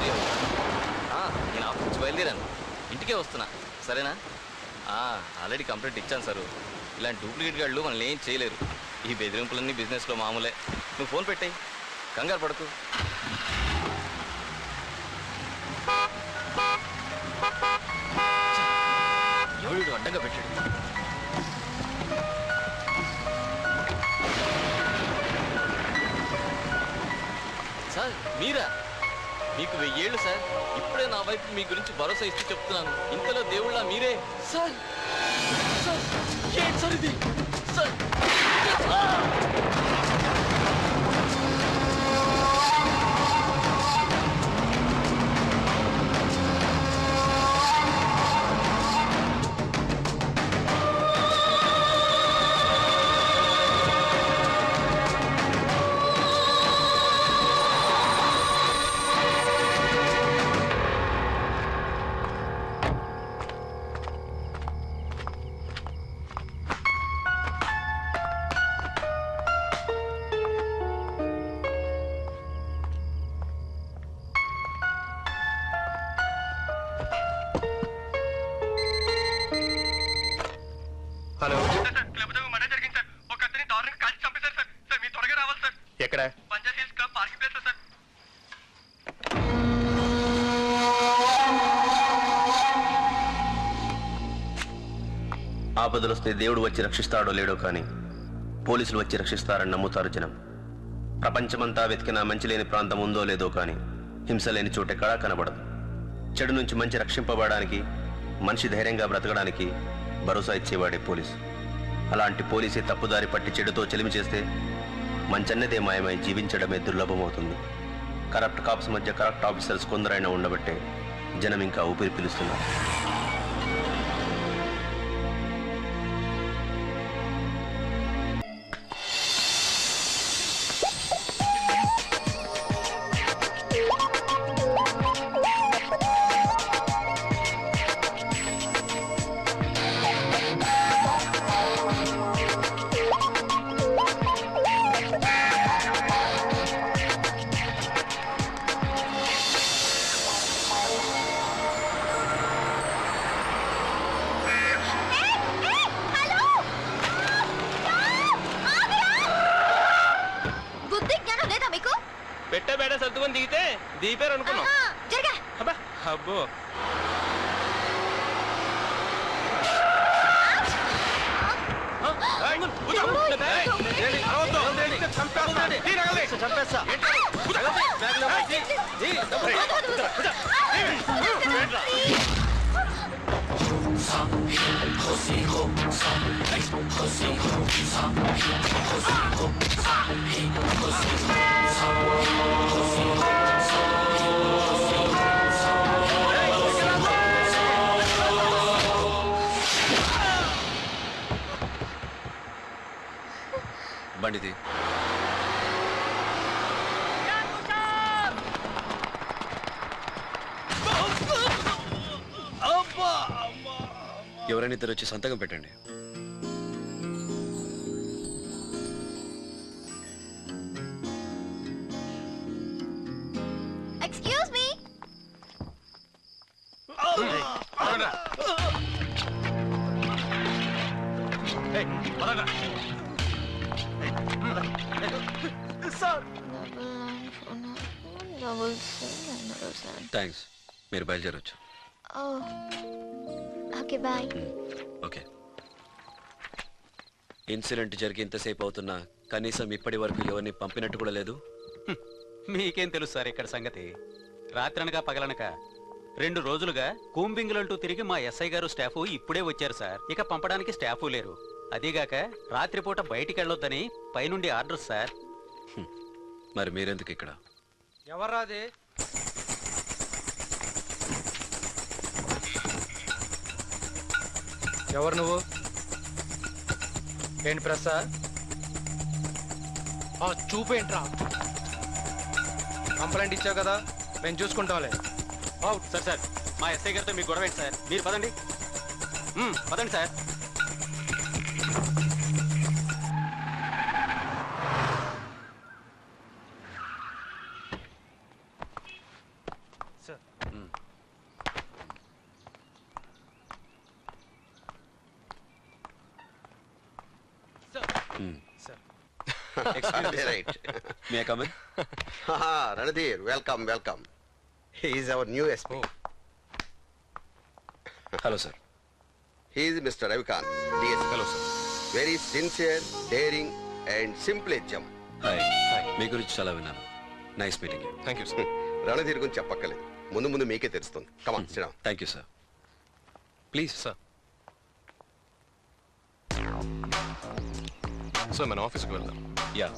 Free అవుతాను. నేను office నుంచి బయలుదేరాను, ఇంటికే వస్తున్నా. సరేనా? ఆల్రెడీ కంప్లైంట్ ఇచ్చాను సార్. ఇలాంటి డూప్లికేట్ గాళ్ళు మనల్ని ఏం చేయలేరు. ఈ బెదిరింపులన్నీ బిజినెస్లో మామూలే. నువ్వు ఫోన్ పెట్టాయి, కంగారు పడకు. ఎవడు అడ్డంగా పెట్టాడు? సార్ మీరా? మీకు 1000 ఏళ్ళు సార్. ఇప్పుడే నా వైపు మీ గురించి భరోసా ఇస్తూ చెప్తున్నాను. ఇంతలో దేవుళ్ళ మీరే సార్. సార్ ఏంటి సార్ ఇది? సార్ హలో మర్డర్ జరిగింది సార్. ఒక అతని దారుణంగా కాల్చి చంపేశారు సార్. సార్ మీరు త్వరగా రావాలి సార్. ఎక్కడ? Punjab hills club parking place sir. ఆపదలొస్తే దేవుడు వచ్చి రక్షిస్తాడో లేడో కానీ పోలీసులు వచ్చి రక్షిస్తారని నమ్ముతారు జనం. ప్రపంచమంతా వెతికినా మంచి లేని ప్రాంతం ఉందో లేదో కానీ హింస లేని చోటెక్కడా కనబడదు. చెడు నుంచి మంచి రక్షింపబడడానికి, మనిషి ధైర్యంగా బ్రతకడానికి భరోసా ఇచ్చేవాడే పోలీసు. అలాంటి పోలీసే తప్పుదారి పట్టి చెడుతో చెలిమి చేస్తే మంచన్నదే మాయమై జీవించడమే దుర్లభమవుతుంది. కరప్ట్ కాప్స్ మధ్య కరప్ట్ ఆఫీసర్స్ కొందరైనా ఉండబట్టే జనం ఇంకా ఊపిరి పీలుస్తున్నారు. పెట్టే బేడ సర్దుకొని దిగితే దీపారు అనుకున్నాం. అబ్బో బండిది. ఎవరైనా ఇద్దరు వచ్చి సంతకం పెట్టండి. Excuse me. థ్యాంక్స్, మీరు బయలుదేరొచ్చు. Okay bye. ఓకే. ఇన్సిడెంట్ జరిగి ఇంతసేపు అవుతున్నా కనీసం ఇప్పటి వరకు ఎవరిని పంపినట్టు కూడా లేదు. మీకేం తెలుసు సార్ ఇక్కడ సంగతి? రాత్రనగా పగలనక 2 రోజులుగా కూంబింగులంటూ తిరిగి మా ఎస్ఐ గారు స్టాఫ్ ఇప్పుడే వచ్చారు సార్. ఇక పంపడానికి స్టాఫు లేరు. అదీగాక రాత్రిపూట బయటికి వెళ్ళొద్దని పైనుండి ఆర్డర్ సార్. మరి మీరెందుకు ఇక్కడ? ఎవర్రాది? ఎవరు నువ్వు? ఏంటి ప్రసా? చూపేంట్రా? కంప్లైంట్ ఇచ్చావు కదా, మేము చూసుకుంటాంలే. సార్ సార్ మా ఎస్ఐ గారితో మీకు గొడవ ఏంటి సార్? మీరు పదండి. పదండి sir. Sir. Right. May come in? Ranadhir, welcome, welcome. He is our new SP. Hello sir. He is Mr. Ravikant, DSP. Hello sir. Very sincere, daring, and simple gem. Hi. మీ గురించి చాలా విన్నాను. Nice meeting you. Thank you sir. Ranadhir గురించి చెప్పక్కలేదు, ముందు ముందు మీకే తెలుస్తుంది. కమాన్ సిడా. Thank you sir. Please. Sir sir మన ఆఫీస్కి వెళ్దాం. Yeah.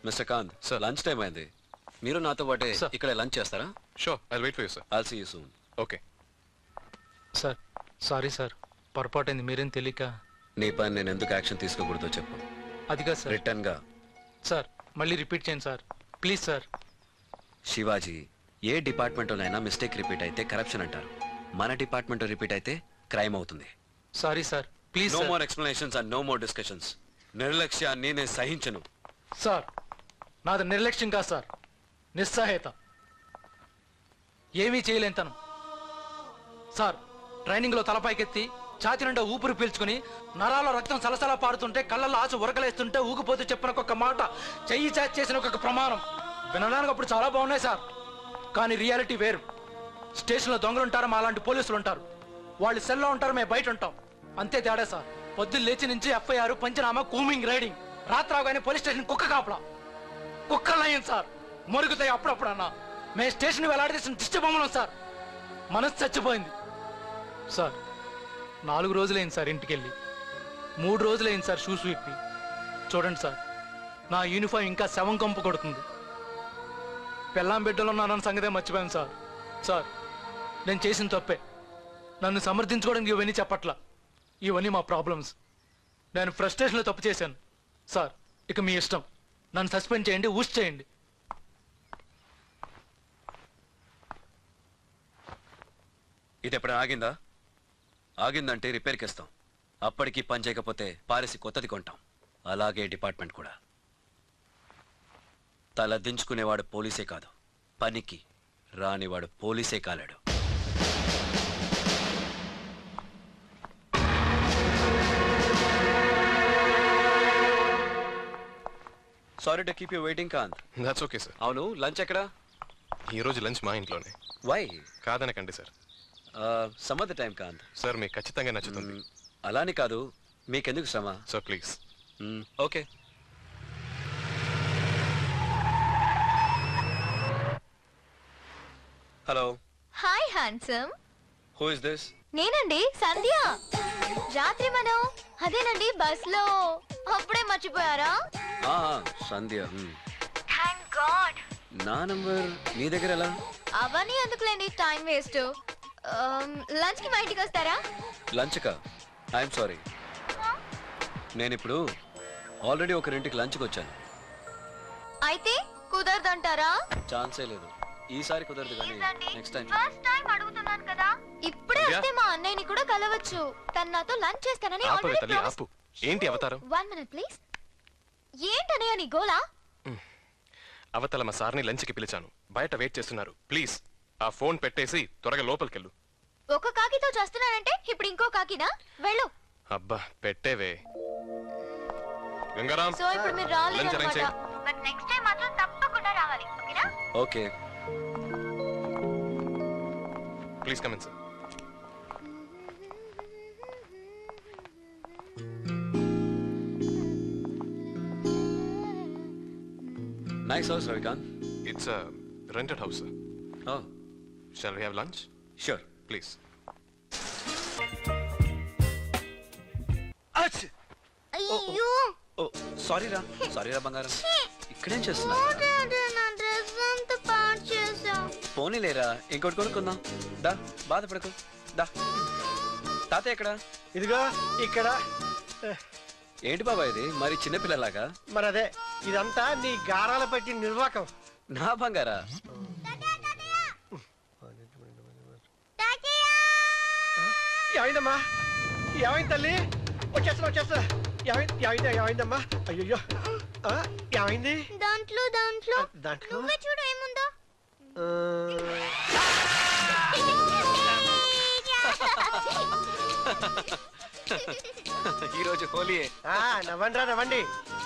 Mister Kant, Sir. Lunch time అయింది. మీరు నాతో పాటే Sir. ఇక్కడ లంచ్ చేస్తారా? Sure, I wait for you sir. I'll see you soon. Okay. Sir sorry sir, పొరపాటైంది, మీరేం తెలియక. నీ పని నేను ఎందుకు యాక్షన్ తీసుకోకూడదో చెప్పు. అదిగా సార్. రిటర్న్ గా. సార్ మళ్ళీ రిపీట్ చేయండి సార్, ప్లీజ్ సార్. శివాజీ, ఏ డిపార్ట్మెంట్లోనైనా మిస్టేక్ రిపీట్ అయితే కరప్షన్ అంటారు. మన డిపార్ట్మెంట్ రిపీట్ అయితే క్రైమ్ అవుతుంది. Sorry sir, please no sir. More explanations and no more discussions. నిర్లక్ష్యాన్ని నేను సహించను. సార్ నాది నిర్లక్ష్యం కాదు సార్, నిస్సహాయత. ఏమీ చేయలేను తను. సార్ ట్రైనింగ్లో తలపైకెత్తి ఛాతి నిండా ఊపిరి పీల్చుకుని నరాల్లో రక్తం సలసలా పారుతుంటే కళ్ళల్లో ఆశ ఉరకలేస్తుంటే ఊగిపోతూ చెప్పిన ఒక్కొక్క మాట, చెయ్యి చాచి చేసిన ఒక్కొక్క ప్రమాణం వినడానికి అప్పుడు చాలా బాగున్నాయి సార్. కానీ రియాలిటీ వేరు. స్టేషన్లో దొంగలు ఉంటారు, మా అలాంటి పోలీసులు ఉంటారు. వాళ్ళు సెల్లో ఉంటారు, మేము బయట ఉంటాం. అంతే తేడా సార్. పొద్దున్న లేచి నుంచి ఎఫ్ఐఆర్, పంచనామా, కూమింగ్, రైడింగ్. రాత్రాగానే పోలీస్ స్టేషన్ కుక్క కాపలా. కుక్కలయ్యింది సార్, మొరుగుతాయి అప్పుడప్పుడు అన్న. మేము స్టేషన్ వెళ్లాడదీసిన దిష్టి బొమ్మలం సార్. మనసు చచ్చిపోయింది సార్. 4 రోజులైంది సార్ ఇంటికెళ్ళి. 3 రోజులైంది సార్ షూస్ విప్పి. చూడండి సార్, నా యూనిఫామ్ ఇంకా శవం కంపు కొడుతుంది. పెళ్ళాం బిడ్డలో ఉన్నానన్న సంగతే మర్చిపోయాను సార్. సార్ నేను చేసిన తప్పే, నన్ను సమర్థించుకోవడానికి ఇవన్నీ చెప్పట్లా. ఇవన్నీ మా ప్రాబ్లమ్స్. నేను ఫ్రస్ట్రేషన్లో తప్పు చేశాను సార్. ఇక మీ ఇష్టం, నన్ను సస్పెండ్ చేయండి, ఊస్ట్ చేయండి. ఇది ఎప్పుడు ఆగిందా? ఆగిందంటే రిపేర్కి ఇస్తాం. అప్పటికి పని చేయకపోతే పారేసి కొత్తది కొంటాం. అలాగే డిపార్ట్మెంట్ కూడా. తల దించుకునేవాడు పోలీసే కాదు, పనికి రానివాడు పోలీసే కాలేడు. Sorry to keep you waiting Kant. That's okay sir. అవును, లంచ్ ఎక్కడా? ఈరోజు లంచ్ మా ఇంట్లోనే. వై? కాదనకండి sir. Some of the time Kant. Sir మీకు ఖచ్చితంగా నచ్చుతుంది. అలాని కాదు, మీకెందుకు శ్రమ? Sir please. Okay. Hello, hi handsome. Who is this? నేనండి సంధ్య. రాత్రి మనం అదేనండి బస్ లో. అప్పుడే మర్చిపోయారా? సంధ్య. Thank God. నా నంబర్ నీ దగ్గర ఎలా? అవన్నీ ఎందుకులేండి, టైం వేస్ట్. లంచ్ కి మా ఇంటికి వస్తారా? లంచ్ కా? ఐఎమ్ సారీ, నేను ఇప్పుడు ఆల్రెడీ ఒకరింటికి లంచ్కి వచ్చాను. అయితే కుదరదంటారా? ఛాన్సే లేదు. ఈసారి కుదరదు, కానీ నెక్స్ట్ టైం. ఫస్ట్ టైం అడుగుతున్నాను కదా. ఇప్పుడే వస్తే మా అన్నయ్యని కూడా కలవచ్చు. తను నాతో లంచ్ చేస్తానని ఆపవే ఆల్రెడీ తల్లి, ఆపు. ఏంటి అవతారం? 1 minute ప్లీజ్. ఏంటన్నయ్య నీ గోలా? అవతల మా సార్ని లంచ్కి పిలిచాను, బయట వెయిట్ చేస్తున్నారు. ప్లీజ్ ఆ ఫోన్ పెట్టేసి త్వరగా లోపలికెళ్ళు. ఒక కాకితో చేస్తున్నానంటే ఇప్పుడు ఇంకో కాకినా? వెళ్ళు. అబ్బా పెట్టేవే. గంగారాం, సో ఇప్పుడు మీరు లంచ్ అరేంజ్ చేయి. రాలేదన్నమాట. బట్ నెక్స్ట్ టైం మాత్రం తప్పకుండా రావాలి, ఓకేనా? Okay. Please come in sir. Nice house Ravikant. It's rented house sir. Oh, shall we have lunch? Sure. Please. అయ్యో ఓ సారీరా బంగారం. ఇక్కడేం చేస్తున్నా? నా డ్రెస్ అంతా పాడు చేసా. పోనీలేరా, ఇంకోటి కొనుక్కుందాం. దా, బాధపడకు. దా. తాతయ్య ఎక్కడ? ఇదిగో ఇక్కడ. ఏంటి బాబా ఇది మరి చిన్నపిల్లలాగా? మరి అదే, ఇదంతా నీ గారాల పట్టి నిర్వాకం. నా బంగారా? ఏమైందమ్మా? ఏమైంది తల్లి? వచ్చేస్తా. ఏమైందమ్మా? అయ్యో, ఏమైంది? దాంట్లో నువ్వే చూడు ఏముందో. ఈ రోజు హోలీయే. నవ్వండి.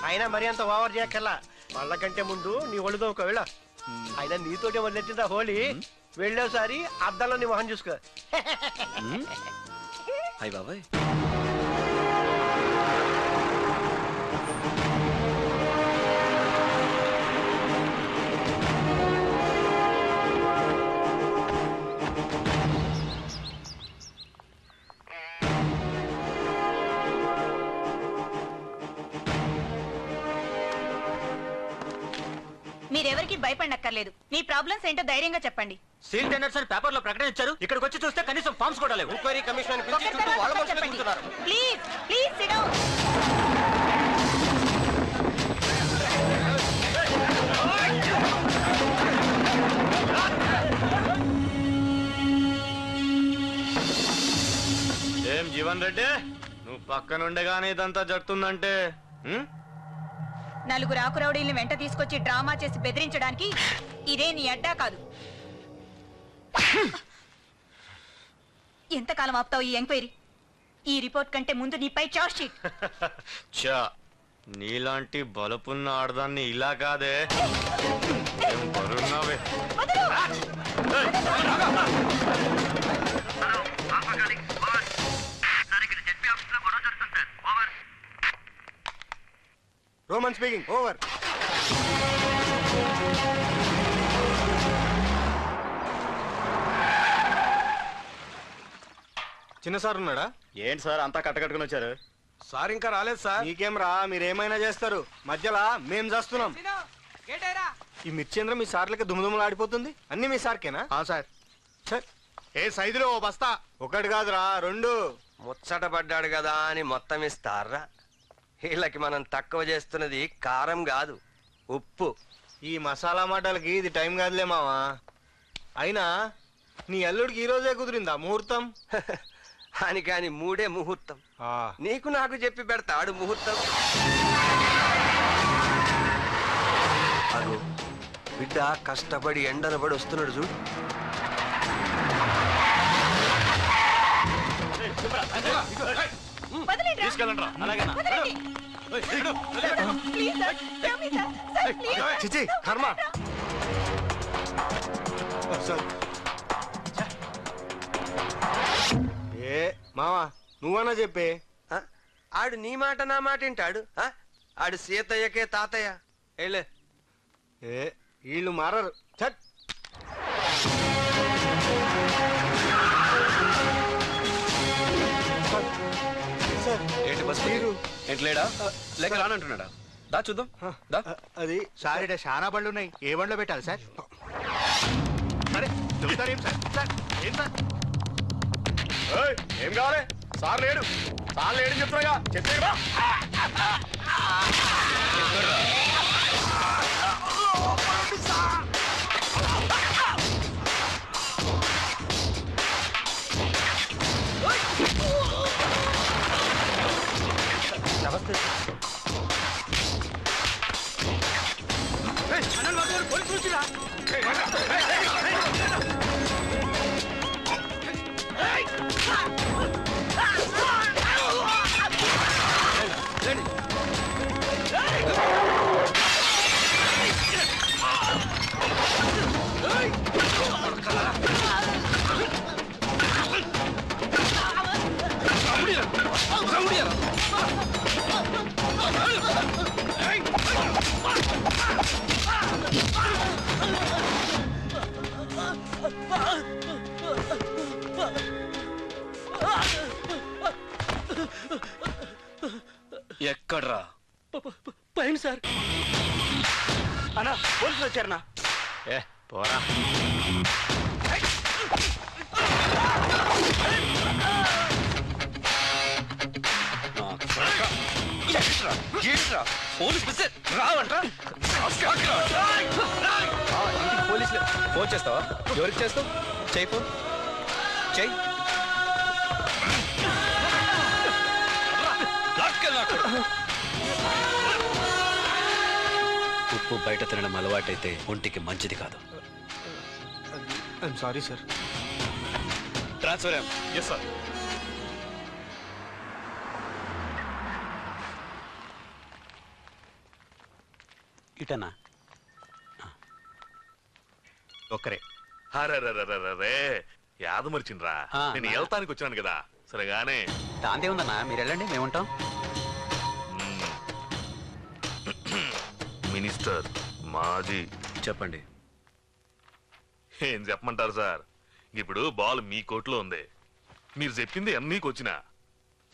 అయినా మరి అంత ఓవర్ చేయక్కర్లా. వాళ్ళకంటే ముందు నీ ఒళ్ళుదో ఒకవేళ. అయినా నీతోటే వదిలేసిందా హోలీ? వెళ్ళేసారి అద్దంలో నీ మొహం చూసుకో. అయ్య బాబాయ్. మీరెవరికి భయపడనక్కర్లేదు. మీ ప్రాబ్లమ్స్ ఏంటో ధైర్యంగా చెప్పండి. సీల్ టెండర్స్ అని పేపర్ లో ప్రకటన ఇచ్చారు. ఇక్కడికి వచ్చి చూస్తే కనీసం ఫార్మ్స్ కూడా లేవు. ఎంక్వైరీ కమిషన్ పిలిచి చుట్టూ వాళ్ళ మనుషులు కూర్చున్నారు. Please SIT down. ఏం జీవన్ రెడ్డి, నువ్వు పక్కనుండగానే ఇదంతా జరుగుతుందంటే నలుగురు ఆకురౌడీల్ని వెంట తీసుకొచ్చి డ్రామా చేసి బెదిరించడానికి ఇదే నీ అడ్డా కాదు. ఎంతకాలం ఆపుతావు ఈ ఎంక్వైరీ? ఈ రిపోర్ట్ కంటే ముందు నీపై చార్జ్ షీట్. చా, నీలాంటి బలుపున్న ఆడదాన్ని ఇలా కాదే. ఏం బరువున్నావే. Roman speaking. ఓవర్. చిన్న సార్ ఉన్నాడా? ఏంటి సార్ అంతా కట్టకట్టుకుని వచ్చారు? సార్ ఇంకా రాలేదు సార్. నీకేం రా, మీరేమైనా చేస్తారు, మధ్యలో మేం చేస్తున్నాం. ఈ మిర్చేంద్ర మీ సార్లకి దుమ్ముదుమ్ములు ఆడిపోతుంది. అన్ని మీ సార్కేనా? సార్. ఏ సైజులో ఓ బస్తా? ఒకటి కాదురా, 2. ముచ్చట పడ్డాడు కదా అని మొత్తం ఇస్తారా? వీళ్ళకి మనం తక్కువ చేస్తున్నది కారం కాదు, ఉప్పు. ఈ మసాలా మాటలకి ఇది టైం కాదులే మావా. అయినా నీ అల్లుడికి ఈ రోజే కుదిరిందా ముహూర్తం? అని కాని 3 ముహూర్తం. నీకు నాకు చెప్పి పెడతాడు ముహూర్తం. అగో బిడ్డ కష్టపడి ఎండన పడి వస్తున్నాడు చూడు. చిచి కర్మ. ఏ మావా నువ్వన్నా చెప్పే. ఆడు నీ మాట నా మాట వింటాడు. ఆడు సీతయ్యకే తాతయ్య. ఏలే ఏ వీళ్ళు మారరు. చట్. ఏంటి బస్ ఏంటి లేడా? లేక రానంటున్నాడా? దా చూద్దాం. దా. అది సార్ ఇక్కడ చాలా బండ్లు ఉన్నాయి. ఏ బండ్లో పెట్టాలి సార్? సరే చెబుతారేం సార్? సార్ ఏం సార్? ఏం కావాలి? సార్ లేడు చెప్తాగా చెప్పేవా? నమస్తే. పైన సార్. అన్నా పోలీసులు వచ్చారన్నా. ఏ పోరా. పోలీసులు ఫోన్ చేస్తావా? ఎవరికి చేస్తావు? చెయ్యి ఫోన్ చెయ్యి. ఉప్పు బయట తినడం అలవాటైతే ఒంటికి మంచిది కాదు. I'm sorry sir. Transfer. Yes sir. ఇటనా? ఒక్కరే. అరే యాద మరిచిండ్రా. ఆ, నేను నా- వెళ్తానికి వచ్చాను కదా సరేగానే. దాంతే ఉందన్నా, మీరు వెళ్ళండి, మేముంటాం. మినిస్టర్ మాజీ చెప్పండి. ఏం చెప్పమంటారు సార్, ఇప్పుడు బాల్ మీ కోట్లో ఉంది. మీరు చెప్పింది అన్నీకి వచ్చినా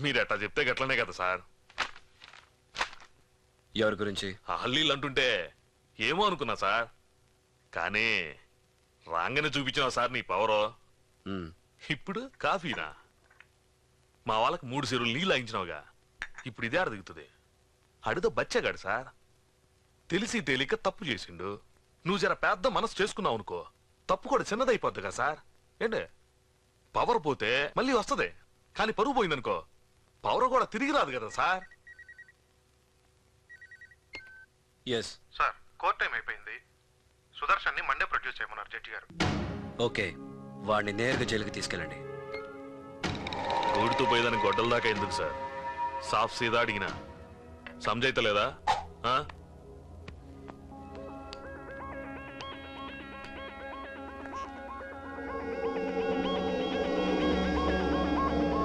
మీరు ఎట్లా చెప్తే గట్లనే కదా సార్. ఎవరి గురించి? హల్లీలు అంటుంటే ఏమో అనుకున్నా సార్, కానీ రాంగనే చూపించినావు సార్ నీ పవరో. మ్, ఇప్పుడు కాఫీనా? మా వాళ్ళకి 3 చెరువులు నీళ్ళు ఆయించినావుగా, ఇప్పుడు ఇదే అడుగుతుంది. అడితో బచ్చగాడు సార్, తెలిసి తేలిక తప్పు చేసిండు. నువ్వు జర పెద్ద మనసు చేసుకున్నావు అనుకో, తప్పు కూడా చిన్నదైపోద్దిగా సార్. ఏంటే పవర్ పోతే మళ్ళీ వస్తుంది, కానీ పరువు పోయిందనుకో పవర్ కూడా తిరిగి రాదు కదా sir. Yes sir court time అయిపోయింది. సుదర్శన్ని మండే ప్రొడ్యూస్ చేయమన్నారు జడ్జి గారు. ఓకే, వాడిని నేరుగా జైలుకి తీసుకెళ్ళండి. గోడుతూ పోయేదానికి గొడ్డల దాకా ఎందుకు సార్? సాఫ్ సీదా అడిగినా సమజైతలేదా?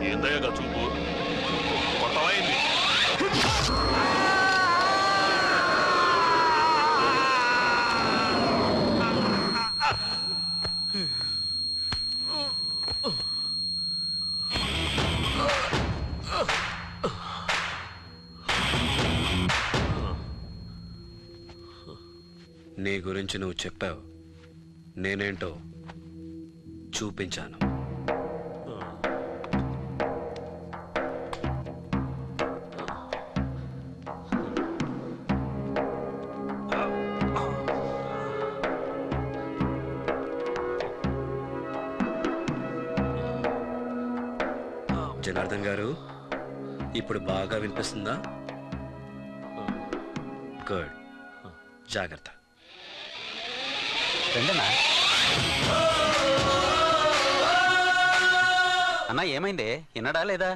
ఏందయ్యా చూపు కొత్తమైంది. నీ గురించి నువ్వు చెప్పావు, నేనేంటో చూపించాను. జనార్దన్ గారు, ఇప్పుడు బాగా వినిపిస్తుందా? గుడ్, జాగ్రత్త. రండన్నా. అన్నా ఏమైందే, విన్నాడా లేదా?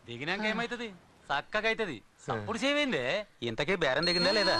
దిగినాక ఏమైతుంది? చక్కగా అవుతుంది. అప్పుడు సేమైందే? ఇంతకీ బేరం దిగిందా లేదా?